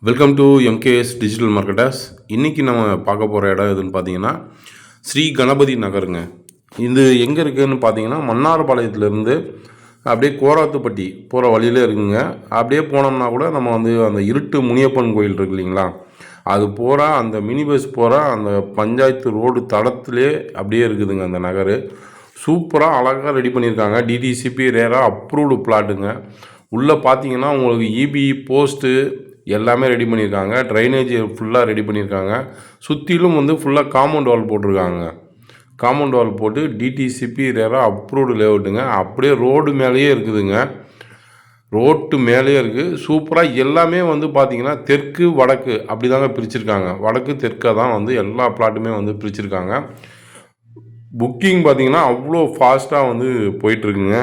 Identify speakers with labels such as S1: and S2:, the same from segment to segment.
S1: Welcome to MKS digital marketers. இன்றைக்கி நம்ம பார்க்க போகிற இடம் எதுன்னு பார்த்தீங்கன்னா ஸ்ரீ கணபதி நகருங்க. இது எங்கே இருக்குதுன்னு பார்த்தீங்கன்னா மன்னார்பாளையத்துலேருந்து அப்படியே கோராத்துப்பட்டி போகிற வழியிலே இருக்குங்க. அப்படியே போனோம்னா கூட நம்ம அந்த இருட்டு முனியப்பன் கோயில் இருக்கு இல்லைங்களா, அது போகிற அந்த மினி பஸ் போகிற அந்த பஞ்சாயத்து ரோடு தடத்துலே அப்படியே இருக்குதுங்க அந்த நகர். சூப்பராக அழகாக ரெடி பண்ணியிருக்காங்க. டிடிசிபி ரேராக அப்ரூவ்டு பிளாட்டுங்க. உள்ளே பார்த்தீங்கன்னா உங்களுக்கு இபி போஸ்ட்டு எல்லாமே ரெடி பண்ணியிருக்காங்க. ட்ரைனேஜ் ஃபுல்லாக ரெடி பண்ணியிருக்காங்க. சுற்றிலும் ஃபுல்லாக காம்பவுண்ட் வால் போட்டிருக்காங்க. காம்பவுண்ட் வால் போட்டு டிடிசிபி ரேரா அப்ரூவ்டு லேஅவுட்டுங்க. அப்படியே ரோடு மேலேயே இருக்குதுங்க. ரோட்டு மேலேயே இருக்குது. சூப்பராக எல்லாமே பார்த்திங்கன்னா தெற்கு வடக்கு அப்படி தாங்க பிரிச்சுருக்காங்க. வடக்கு தெற்காக தான் எல்லா பிளாட்டுமே பிரிச்சுருக்காங்க. புக்கிங் பார்த்திங்கன்னா அவ்வளோ ஃபாஸ்ட்டாக போயிட்டுருக்குங்க.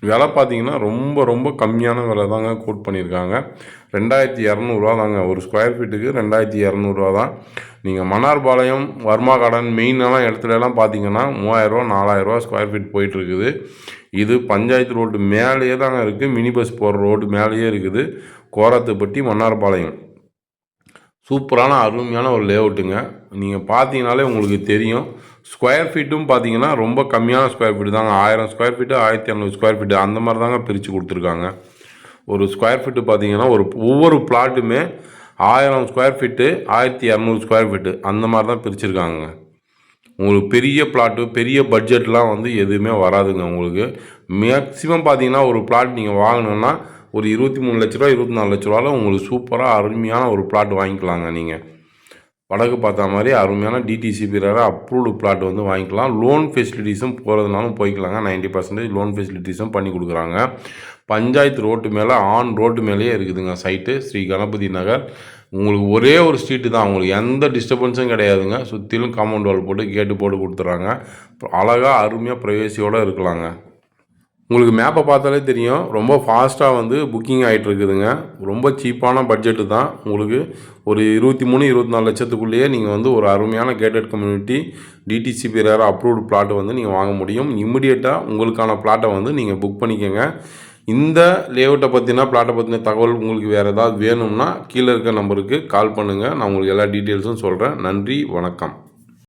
S1: விலை பார்த்திங்கன்னா ரொம்ப ரொம்ப கம்மியான விலை தாங்க கோட் பண்ணியிருக்காங்க. 2200 தாங்க ஒரு ஸ்கொயர் ஃபீட்டுக்கு. 2200 தான். நீங்கள் மன்னார்பாளையம் வர்மா கார்டன் மெயினெல்லாம் இடத்துலலாம் பார்த்தீங்கன்னா 3000 4000 ஸ்கொயர் ஃபீட் போயிட்டுருக்குது. இது பஞ்சாயத்து ரோடு மேலேயே தாங்க இருக்குது. மினி பஸ் போகிற ரோடு மேலேயே இருக்குது. கோராத்துப்பட்டி மன்னார்பாளையம். சூப்பரான அருமையான ஒரு லேஅவுட்டுங்க. நீங்கள் பார்த்தீங்கனாலே உங்களுக்கு தெரியும். ஸ்கொயர் ஃபீட்டும் பார்த்தீங்கன்னா ரொம்ப கம்மியான ஸ்கொயர் ஃபீட்டு தாங்க. 1000 ஸ்கொயர் ஃபீட்டு 1200 ஸ்கொயர் ஃபீட்டு அந்த மாதிரி தாங்க பிரித்து கொடுத்துருக்காங்க. ஒரு ஸ்கொயர் ஃபீட்டு பார்த்தீங்கன்னா ஒவ்வொரு பிளாட்டுமே 1000 ஸ்கொயர் ஃபீட்டு 1200 ஸ்கொயர் ஃபீட்டு அந்த மாதிரி தான் பிரிச்சுருக்காங்க. உங்களுக்கு பெரிய பிளாட்டு பெரிய பட்ஜெட்லாம் எதுவுமே வராதுங்க. உங்களுக்கு மேக்ஸிமம் பார்த்தீங்கன்னா ஒரு பிளாட் நீங்கள் வாங்கணுன்னா ஒரு 23 லட்ச ரூபா 24 லட்ச ரூபாவில் உங்களுக்கு சூப்பராக அருமையான ஒரு பிளாட் வாங்கிக்கலாங்க. நீங்கள் வடக்கு பார்த்த மாதிரி அருமையான டிடிசிபி அப்ரூவ்டு பிளாட் வாங்கிக்கலாம். லோன் ஃபெசிலிட்டிஸும் போகிறதுனாலும் போய்க்கலாங்க. 90% லோன் ஃபெசிலிட்டிஸும் பண்ணி கொடுக்குறாங்க. பஞ்சாயத்து ரோட்டு மேலே ரோட்டு மேலேயே இருக்குதுங்க சைட்டு. ஸ்ரீ கணபதி நகர். உங்களுக்கு ஒரே ஒரு ஸ்ட்ரீட்டு தான். உங்களுக்கு எந்த டிஸ்டர்பன்ஸும் கிடையாதுங்க. சுற்றிலும் காம்பவுண்ட் வால் போட்டு கேட்டு போட்டு கொடுத்துட்றாங்க. அழகாக அருமையாக ப்ரைவேசியோடு இருக்கலாங்க. உங்களுக்கு மேப்பை பார்த்தாலே தெரியும். ரொம்ப ஃபாஸ்ட்டாக புக்கிங் ஆகிட்டு இருக்குதுங்க. ரொம்ப சீப்பான பட்ஜெட்டு தான். உங்களுக்கு ஒரு 23 24 லட்சத்துக்குள்ளேயே நீங்கள் ஒரு அருமையான கேட்டட் கம்யூனிட்டி டிடிசிபி ரேரா அப்ரூவ்டு பிளாட்டை நீங்கள் வாங்க முடியும். இம்மிடியேட்டாக உங்களுக்கான பிளாட்டை நீங்கள் புக் பண்ணிக்கோங்க. இந்த லேஅவுட்டை பற்றின பிளாட்டை பற்றின தகவல் உங்களுக்கு வேறு ஏதாவது வேணும்னா கீழே இருக்க நம்பருக்கு கால் பண்ணுங்கள். நான் உங்களுக்கு எல்லா டீட்டெயில்ஸும் சொல்கிறேன். நன்றி, வணக்கம்.